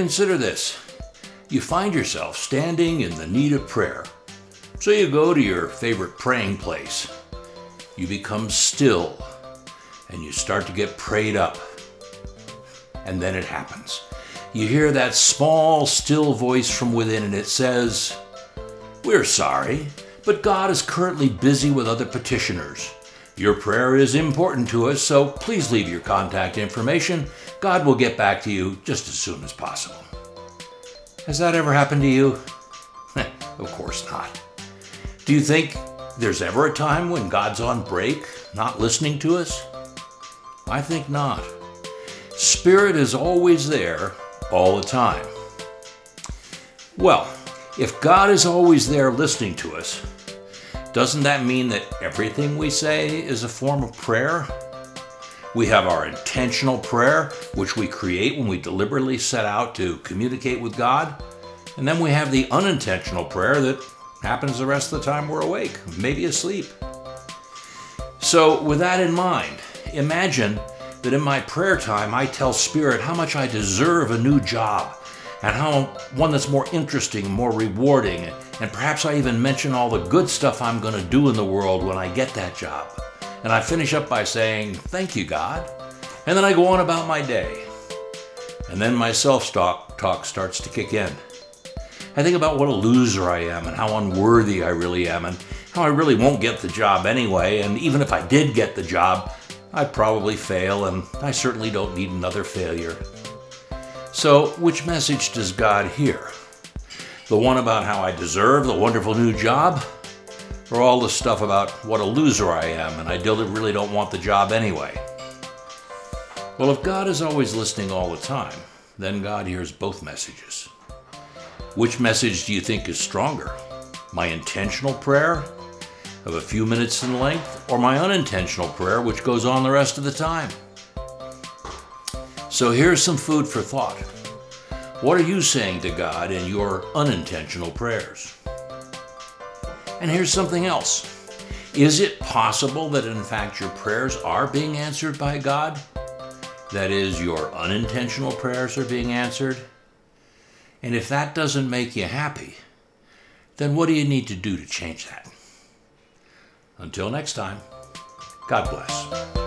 consider this. You find yourself standing in the need of prayer. So you go to your favorite praying place. You become still and you start to get prayed up. And then it happens. You hear that small, still voice from within and it says, "We're sorry, but God is currently busy with other petitioners. Your prayer is important to us, so please leave your contact information. God will get back to you just as soon as possible." Has that ever happened to you? Of course not. Do you think there's ever a time when God's on break, not listening to us? I think not. Spirit is always there, all the time. Well, if God is always there listening to us, doesn't that mean that everything we say is a form of prayer? We have our intentional prayer, which we create when we deliberately set out to communicate with God. And then we have the unintentional prayer that happens the rest of the time we're awake, maybe asleep. So with that in mind, imagine that in my prayer time, I tell Spirit how much I deserve a new job and how one that's more interesting, more rewarding, and perhaps I even mention all the good stuff I'm going to do in the world when I get that job. And I finish up by saying, "Thank you, God." And then I go on about my day. And then my self-talk starts to kick in. I think about what a loser I am and how unworthy I really am and how I really won't get the job anyway. And even if I did get the job, I'd probably fail, and I certainly don't need another failure. So which message does God hear? The one about how I deserve the wonderful new job? Or all the stuff about what a loser I am and I really don't want the job anyway? Well, if God is always listening all the time, then God hears both messages. Which message do you think is stronger? My intentional prayer of a few minutes in length, or my unintentional prayer which goes on the rest of the time? So here's some food for thought. What are you saying to God in your unintentional prayers? And here's something else. Is it possible that in fact your prayers are being answered by God? That is, your unintentional prayers are being answered? And if that doesn't make you happy, then what do you need to do to change that? Until next time, God bless.